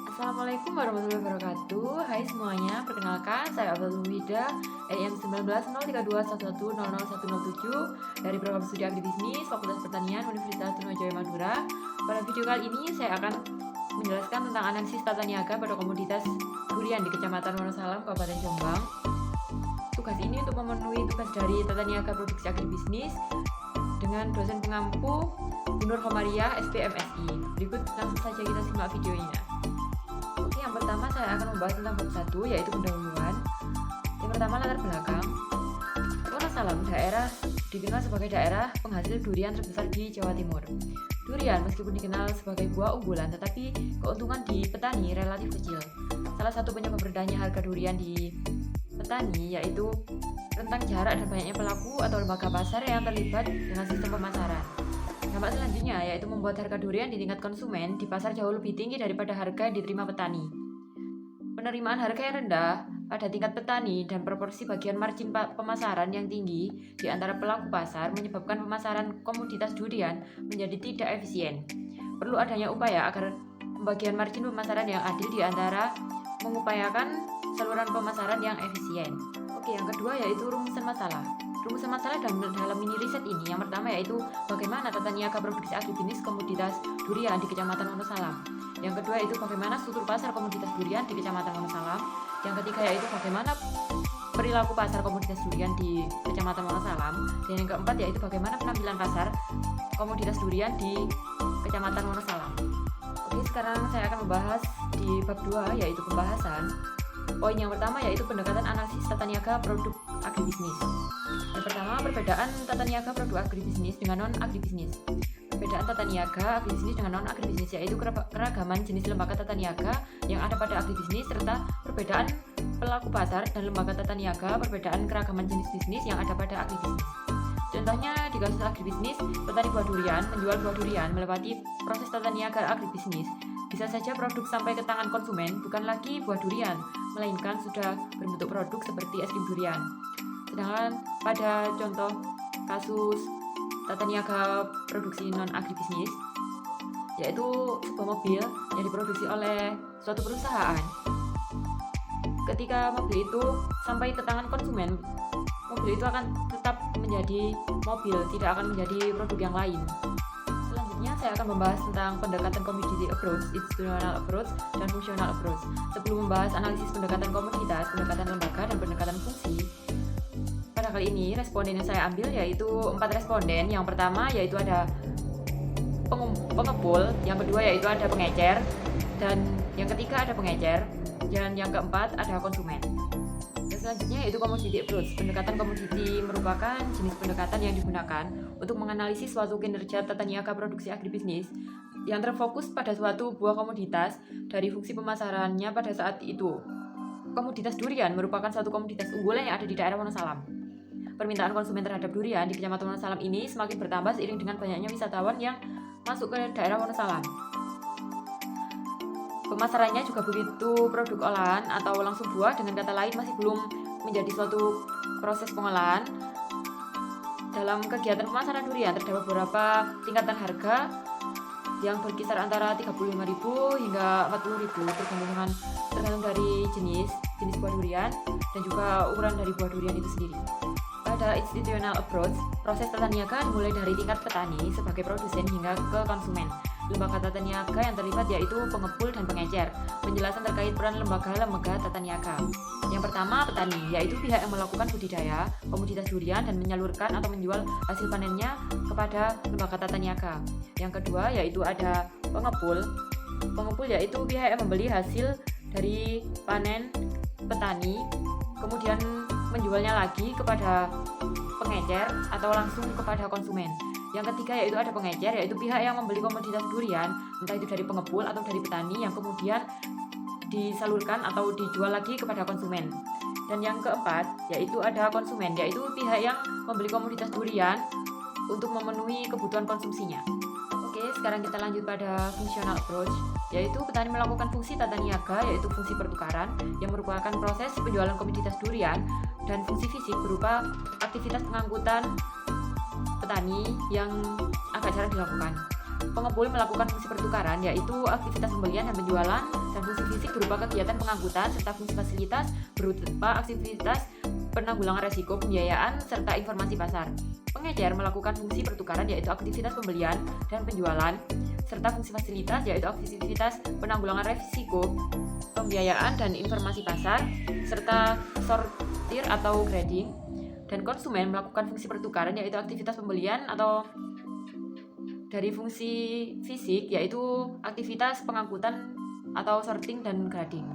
Assalamualaikum warahmatullahi wabarakatuh. Hai semuanya, perkenalkan saya Abdul Wida, EM 190321110007 dari program studi agribisnis Fakultas Pertanian Universitas Trunojoyo Madura. Pada video kali ini saya akan menjelaskan tentang analisis tata niaga pada komoditas durian di Kecamatan Wonosalam, Kabupaten Jombang. Tugas ini untuk memenuhi tugas dari tata niaga produksi agribisnis dengan dosen pengampu Bu Nur Khomaria, SPMSI. Berikut langsung saja kita simak videonya. Oke, yang pertama saya akan membahas tentang bab 1, yaitu pendahuluan. Yang pertama, latar belakang. Wonosalam daerah dikenal sebagai daerah penghasil durian terbesar di Jawa Timur. Durian meskipun dikenal sebagai buah unggulan, tetapi keuntungan di petani relatif kecil. Salah satu penyebab rendahnya harga durian di petani yaitu rentang jarak dan banyaknya pelaku atau lembaga pasar yang terlibat dengan sistem pemasaran. Dampak selanjutnya yaitu membuat harga durian di tingkat konsumen di pasar jauh lebih tinggi daripada harga yang diterima petani. Penerimaan harga yang rendah pada tingkat petani dan proporsi bagian margin pemasaran yang tinggi di antara pelaku pasar menyebabkan pemasaran komoditas durian menjadi tidak efisien. Perlu adanya upaya agar pembagian margin pemasaran yang adil di antara mengupayakan saluran pemasaran yang efisien. Oke, yang kedua yaitu rumusan masalah. Rumusan masalah dalam mini riset ini yang pertama yaitu bagaimana tata niaga produksi agribisnis komoditas durian di Kecamatan Wonosalam. Yang kedua yaitu bagaimana struktur pasar komoditas durian di Kecamatan Wonosalam. Yang ketiga yaitu bagaimana perilaku pasar komoditas durian di Kecamatan Wonosalam. Dan yang keempat yaitu bagaimana penampilan pasar komoditas durian di Kecamatan Wonosalam. Oke, sekarang saya akan membahas di bab 2 yaitu pembahasan. Poin yang pertama yaitu pendekatan analisis tata niaga produk agribisnis. Yang pertama, perbedaan tata niaga produk agribisnis dengan non-agribisnis. Perbedaan tata niaga agribisnis dengan non-agribisnis yaitu keragaman jenis lembaga tata niaga yang ada pada agribisnis serta perbedaan pelaku pasar dan lembaga tata niaga, perbedaan keragaman jenis bisnis yang ada pada agribisnis. Contohnya di kasus agribisnis, petani buah durian menjual buah durian melewati proses tata niaga agribisnis. Bisa saja produk sampai ke tangan konsumen bukan lagi buah durian, melainkan sudah berbentuk produk seperti es krim durian. Sedangkan pada contoh kasus tata niaga produksi non-agribisnis, yaitu sebuah mobil yang diproduksi oleh suatu perusahaan. Ketika mobil itu sampai ke tangan konsumen, mobil itu akan tetap menjadi mobil, tidak akan menjadi produk yang lain. Selanjutnya saya akan membahas tentang pendekatan commodity approach, institutional approach, dan functional approach. Sebelum membahas analisis pendekatan komoditas, pendekatan lembaga, dan pendekatan fungsi, pada kali ini responden yang saya ambil yaitu 4 responden. Yang pertama yaitu ada pengepul, yang kedua yaitu ada pengecer, dan yang ketiga ada pengecer, dan yang keempat ada konsumen. Selanjutnya yaitu commodity approach. Pendekatan komoditi merupakan jenis pendekatan yang digunakan untuk menganalisis suatu kinerja tata niaga produksi agribisnis yang terfokus pada suatu buah komoditas dari fungsi pemasarannya pada saat itu. Komoditas durian merupakan suatu komoditas unggulan yang ada di daerah Wonosalam. Permintaan konsumen terhadap durian di Kecamatan Wonosalam ini semakin bertambah seiring dengan banyaknya wisatawan yang masuk ke daerah Wonosalam. Pemasarannya juga begitu produk olahan atau langsung buah, dengan kata lain masih belum menjadi suatu proses pengolahan. Dalam kegiatan pemasaran durian terdapat beberapa tingkatan harga yang berkisar antara 35.000 hingga 40.000 tergantung dari jenis buah durian dan juga ukuran dari buah durian itu sendiri. Pada institutional approach, proses tata niaga dimulai dari tingkat petani sebagai produsen hingga ke konsumen. Lembaga tata niaga yang terlibat yaitu pengepul dan pengecer. Penjelasan terkait peran lembaga tata niaga. Yang pertama, petani, yaitu pihak yang melakukan budidaya komoditas durian dan menyalurkan atau menjual hasil panennya kepada lembaga tata niaga. Yang kedua, yaitu ada pengepul. Pengepul yaitu pihak yang membeli hasil dari panen petani, kemudian menjualnya lagi kepada pengecer atau langsung kepada konsumen. Yang ketiga yaitu ada pengecer, yaitu pihak yang membeli komoditas durian, entah itu dari pengepul atau dari petani, yang kemudian disalurkan atau dijual lagi kepada konsumen. Dan yang keempat yaitu ada konsumen, yaitu pihak yang membeli komoditas durian untuk memenuhi kebutuhan konsumsinya. Oke, sekarang kita lanjut pada functional approach, yaitu petani melakukan fungsi tata niaga, yaitu fungsi pertukaran yang merupakan proses penjualan komoditas durian, dan fungsi fisik berupa aktivitas pengangkutan petani yang agak jarang dilakukan. Pengepul melakukan fungsi pertukaran, yaitu aktivitas pembelian dan penjualan, dan fungsi fisik berupa kegiatan pengangkutan, serta fungsi fasilitas berupa aktivitas penanggulangan resiko, pembiayaan, serta informasi pasar. Pengecer melakukan fungsi pertukaran, yaitu aktivitas pembelian dan penjualan, serta fungsi fasilitas, yaitu aktivitas penanggulangan resiko, pembiayaan, dan informasi pasar, serta sortir atau grading. Dan konsumen melakukan fungsi pertukaran, yaitu aktivitas pembelian atau dari fungsi fisik, yaitu aktivitas pengangkutan atau sorting dan grading.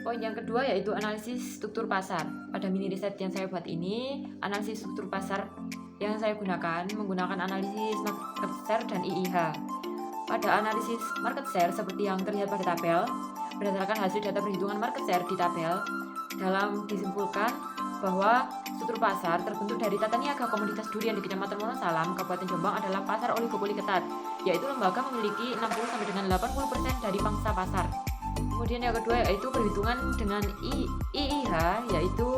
Poin yang kedua yaitu analisis struktur pasar. Pada mini riset yang saya buat ini, analisis struktur pasar yang saya gunakan menggunakan analisis market share dan IIH. Pada analisis market share seperti yang terlihat pada tabel, berdasarkan hasil data perhitungan market share di tabel, dalam disimpulkan bahwa struktur pasar terbentuk dari tata niaga komoditas durian di Kecamatan Wonosalam, Kabupaten Jombang adalah pasar oligopoli ketat, yaitu lembaga memiliki 60 sampai dengan 80% dari pangsa pasar. Kemudian yang kedua yaitu perhitungan dengan IIH, yaitu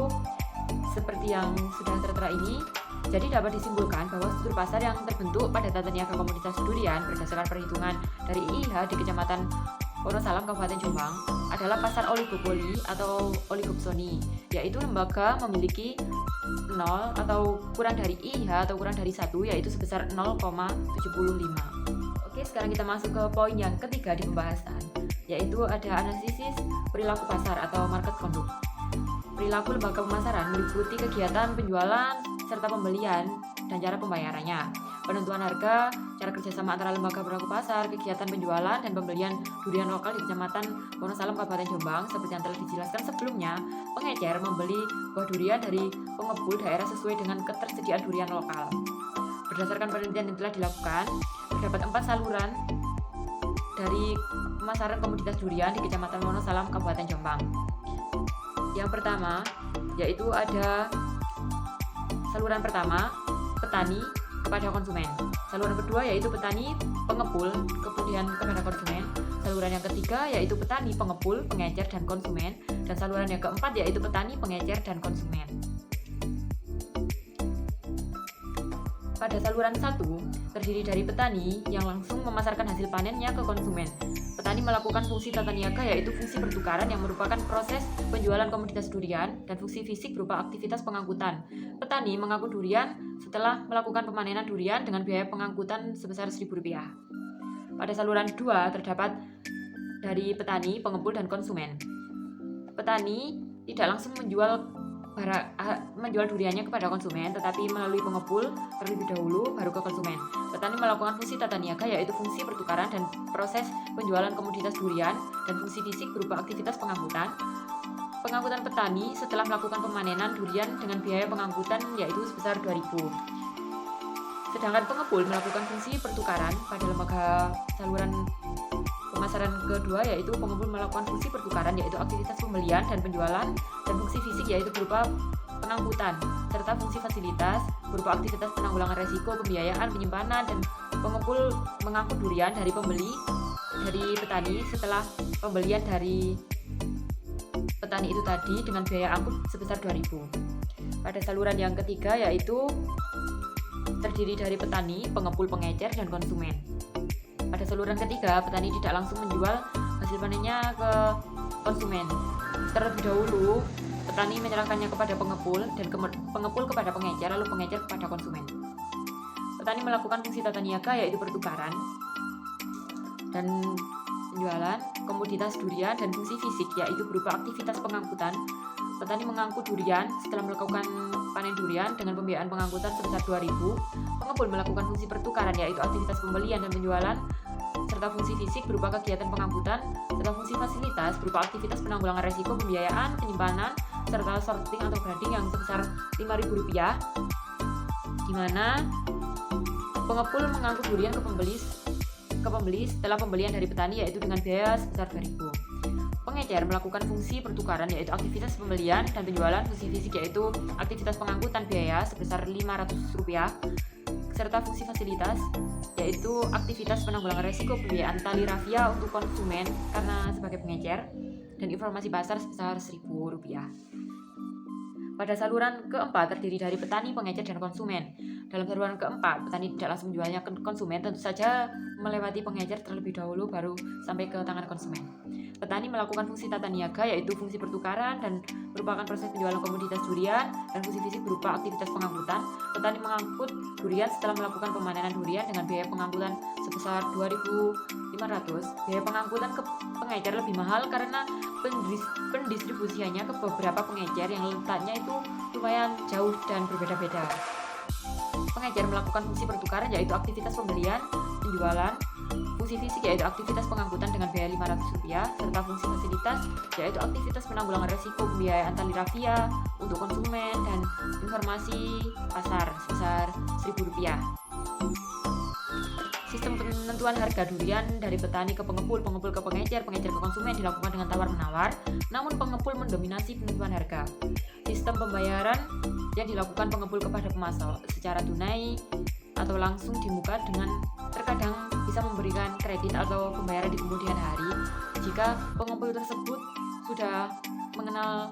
seperti yang sudah tertera ini. Jadi dapat disimpulkan bahwa struktur pasar yang terbentuk pada tata niaga komoditas durian berdasarkan perhitungan dari IIH di Kecamatan Wonosalam, Kabupaten Jombang adalah pasar oligopoli atau oligopsoni, yaitu lembaga memiliki 0 atau kurang dari IIH atau kurang dari 1, yaitu sebesar 0,75. Oke, sekarang kita masuk ke poin yang ketiga di pembahasan, yaitu ada analisis perilaku pasar atau market conduct. Perilaku lembaga pemasaran meliputi kegiatan penjualan serta pembelian dan cara pembayarannya, penentuan harga, cara kerjasama antara lembaga perilaku pasar, kegiatan penjualan dan pembelian durian lokal di Kecamatan Wonosalam, Kabupaten Jombang. Seperti yang telah dijelaskan sebelumnya, pengecer membeli buah durian dari pengepul daerah sesuai dengan ketersediaan durian lokal. Berdasarkan penelitian yang telah dilakukan, terdapat 4 saluran dari pemasaran komoditas durian di Kecamatan Wonosalam, Kabupaten Jombang. Yang pertama, yaitu ada saluran pertama, petani kepada konsumen. Saluran kedua yaitu petani pengepul, kemudian kepada konsumen. Saluran yang ketiga yaitu petani pengepul, pengecer, dan konsumen. Dan saluran yang keempat yaitu petani, pengecer, dan konsumen. Pada saluran 1, terdiri dari petani yang langsung memasarkan hasil panennya ke konsumen. Petani melakukan fungsi tata niaga, yaitu fungsi pertukaran yang merupakan proses penjualan komoditas durian, dan fungsi fisik berupa aktivitas pengangkutan. Petani mengangkut durian setelah melakukan pemanenan durian dengan biaya pengangkutan sebesar Rp1.000. Pada saluran 2 terdapat dari petani, pengepul, dan konsumen. Petani tidak langsung menjual duriannya kepada konsumen, tetapi melalui pengepul terlebih dahulu baru ke konsumen. Petani melakukan fungsi tata niaga, yaitu fungsi pertukaran dan proses penjualan komoditas durian, dan fungsi fisik berupa aktivitas pengangkutan. Pengangkutan petani setelah melakukan pemanenan durian dengan biaya pengangkutan yaitu sebesar Rp2.000. Sedangkan pengepul melakukan fungsi pertukaran pada lembaga saluran pemasaran kedua, yaitu pengepul melakukan fungsi pertukaran yaitu aktivitas pembelian dan penjualan, dan fungsi fisik yaitu berupa pengangkutan, serta fungsi fasilitas berupa aktivitas penanggulangan resiko, pembiayaan, penyimpanan, dan pengepul mengangkut durian dari petani setelah pembelian dari petani itu tadi dengan biaya angkut sebesar Rp2.000. Pada saluran yang ketiga yaitu terdiri dari petani, pengepul, pengecer, dan konsumen. Pada saluran ketiga, petani tidak langsung menjual hasil panennya ke konsumen. Terlebih dahulu, petani menyerahkannya kepada pengepul, dan pengepul kepada pengecer, lalu pengecer kepada konsumen. Petani melakukan fungsi tata niaga yaitu pertukaran dan penjualan komoditas durian, dan fungsi fisik yaitu berupa aktivitas pengangkutan. Petani mengangkut durian setelah melakukan panen durian dengan pembiayaan pengangkutan sebesar Rp2.000. Pengepul melakukan fungsi pertukaran yaitu aktivitas pembelian dan penjualan, serta fungsi fisik berupa kegiatan pengangkutan, serta fungsi fasilitas berupa aktivitas penanggulangan resiko, pembiayaan, penyimpanan, serta sorting atau grading yang sebesar Rp5.000, di mana pengepul mengangkut durian ke pembeli setelah pembelian dari petani yaitu dengan biaya sebesar Rp2.000. Pengecer melakukan fungsi pertukaran yaitu aktivitas pembelian dan penjualan, fungsi fisik yaitu aktivitas pengangkutan biaya sebesar Rp500, serta fungsi fasilitas yaitu aktivitas penanggulangan resiko, pembiayaan tali rafia untuk konsumen karena sebagai pengecer, dan informasi pasar sebesar Rp1.000. Pada saluran keempat terdiri dari petani, pengecer, dan konsumen. Dalam saluran keempat, petani tidak langsung menjualnya ke konsumen, tentu saja melewati pengecer terlebih dahulu baru sampai ke tangan konsumen. Petani melakukan fungsi tata niaga, yaitu fungsi pertukaran dan merupakan proses penjualan komoditas durian, dan fungsi fisik berupa aktivitas pengangkutan. Petani mengangkut durian setelah melakukan pemanenan durian dengan biaya pengangkutan sebesar 2.500. Biaya pengangkutan ke pengecer lebih mahal karena pendistribusiannya ke beberapa pengecer yang letaknya itu lumayan jauh dan berbeda-beda. Pengecer melakukan fungsi pertukaran, yaitu aktivitas pembelian, penjualan, fungsi fisik yaitu aktivitas pengangkutan dengan biaya Rp500, serta fungsi fasilitas yaitu aktivitas penanggulangan resiko pembiayaan tali rafia untuk konsumen dan informasi pasar sebesar Rp1.000. Sistem penentuan harga durian dari petani ke pengepul, pengepul ke pengecer, pengecer ke konsumen dilakukan dengan tawar-menawar, namun pengepul mendominasi penentuan harga. Sistem pembayaran yang dilakukan pengepul kepada pemasok secara tunai atau langsung di muka, dengan terkadang bisa memberikan kredit atau pembayaran di kemudian hari. Jika pengepul tersebut sudah mengenal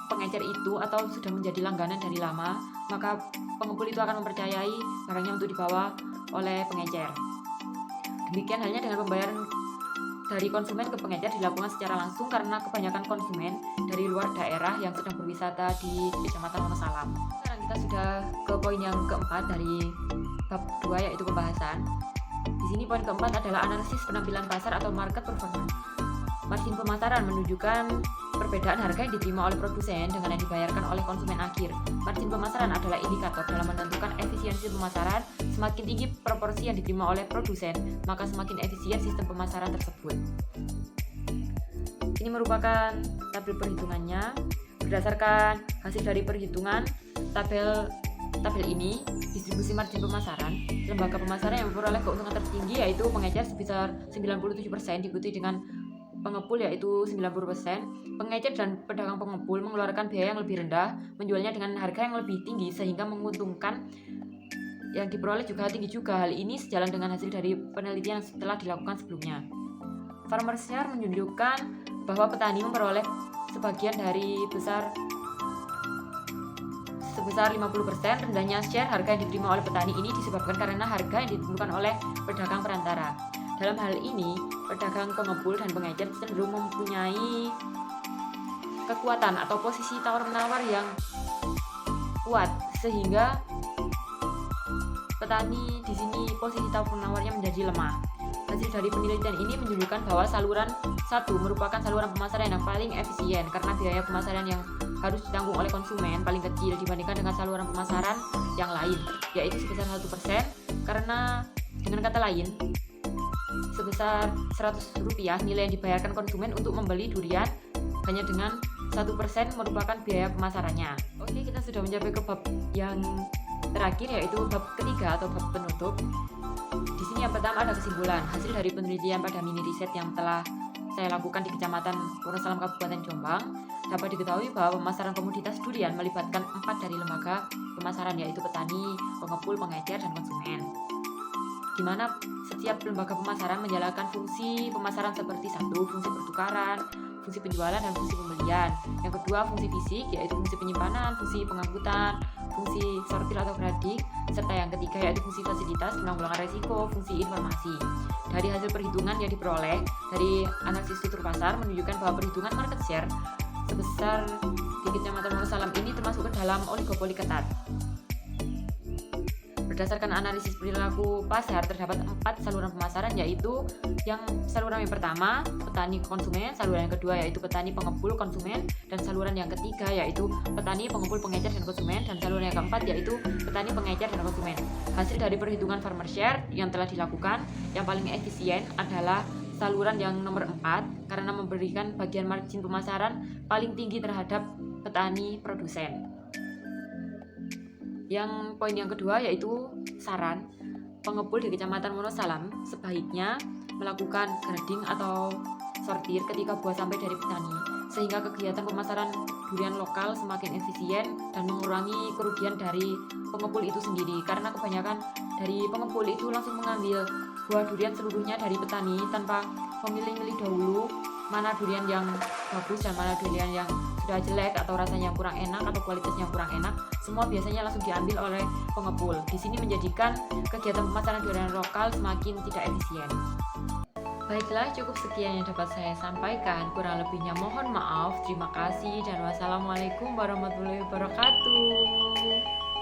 pengecer itu atau sudah menjadi langganan dari lama, maka pengepul itu akan mempercayai barangnya untuk dibawa oleh pengecer. Demikian halnya dengan pembayaran dari konsumen ke pengecer dilakukan secara langsung karena kebanyakan konsumen dari luar daerah yang sedang berwisata di Kecamatan Wonosalam. Sekarang kita sudah ke poin yang keempat dari bab 2, yaitu pembahasan. Di sini poin keempat adalah analisis penampilan pasar atau market performance. Margin pemasaran menunjukkan perbedaan harga yang diterima oleh produsen dengan yang dibayarkan oleh konsumen akhir. Margin pemasaran adalah indikator dalam menentukan efisiensi pemasaran. Semakin tinggi proporsi yang diterima oleh produsen, maka semakin efisien sistem pemasaran tersebut. Ini merupakan tabel perhitungannya. Berdasarkan hasil dari perhitungan tabel ini, distribusi margin pemasaran, lembaga pemasaran yang memperoleh keuntungan tertinggi yaitu pengecer sebesar 97%, diikuti dengan pengepul yaitu 90%. Pengecer dan pedagang pengepul mengeluarkan biaya yang lebih rendah, menjualnya dengan harga yang lebih tinggi sehingga menguntungkan. Yang diperoleh juga tinggi juga. Hal ini sejalan dengan hasil dari penelitian yang telah dilakukan sebelumnya. Farmer Share menunjukkan bahwa petani memperoleh sebagian dari sebesar 50%. Rendahnya share harga yang diterima oleh petani ini disebabkan karena harga yang ditentukan oleh pedagang perantara. Dalam hal ini, pedagang pengepul dan pengecer cenderung mempunyai kekuatan atau posisi tawar-menawar yang kuat, sehingga petani di sini posisi tawar-menawarnya menjadi lemah. Hasil dari penelitian ini menunjukkan bahwa saluran 1 merupakan saluran pemasaran yang paling efisien karena biaya pemasaran yang harus ditanggung oleh konsumen paling kecil dibandingkan dengan saluran pemasaran yang lain, yaitu sebesar 1%. Karena dengan kata lain, sebesar Rp100 nilai yang dibayarkan konsumen untuk membeli durian hanya dengan 1% merupakan biaya pemasarannya. Oke, kita sudah mencapai ke bab yang terakhir, yaitu bab ketiga atau bab penutup. Di sini yang pertama ada kesimpulan. Hasil dari penelitian pada mini riset yang telah saya lakukan di Kecamatan Wonosalam, Kabupaten Jombang, dapat diketahui bahwa pemasaran komoditas durian melibatkan 4 dari lembaga pemasaran, yaitu petani, pengepul, pengecer, dan konsumen. Di mana setiap lembaga pemasaran menjalankan fungsi pemasaran seperti 1. Fungsi pertukaran, fungsi penjualan, dan fungsi pembelian. Yang kedua, fungsi fisik, yaitu fungsi penyimpanan, fungsi pengangkutan, fungsi sortir atau grading, serta yang ketiga yaitu fungsi fasilitas, penanggulangan resiko, fungsi informasi. Dari hasil perhitungan yang diperoleh dari analisis struktur pasar menunjukkan bahwa perhitungan market share sebesar di Kecamatan Wonosalam ini termasuk ke dalam oligopoli ketat. Berdasarkan analisis perilaku pasar, terdapat 4 saluran pemasaran, yaitu saluran yang pertama, petani konsumen, saluran yang kedua yaitu petani pengepul konsumen, dan saluran yang ketiga yaitu petani pengepul pengecer dan konsumen, dan saluran yang keempat yaitu petani pengecer dan konsumen. Hasil dari perhitungan farmer share yang telah dilakukan, yang paling efisien adalah saluran yang nomor 4 karena memberikan bagian margin pemasaran paling tinggi terhadap petani produsen. Yang poin yang kedua yaitu saran, pengepul di Kecamatan Wonosalam sebaiknya melakukan grading atau sortir ketika buah sampai dari petani, sehingga kegiatan pemasaran durian lokal semakin efisien dan mengurangi kerugian dari pengepul itu sendiri, karena kebanyakan dari pengepul itu langsung mengambil buah durian seluruhnya dari petani tanpa memilih-milih dahulu mana durian yang bagus dan mana durian yang sudah jelek atau rasanya kurang enak atau kualitasnya kurang enak, semua biasanya langsung diambil oleh pengepul. Di sini menjadikan kegiatan pemasaran durian lokal semakin tidak efisien. Baiklah, cukup sekian yang dapat saya sampaikan. Kurang lebihnya mohon maaf. Terima kasih dan wassalamualaikum warahmatullahi wabarakatuh.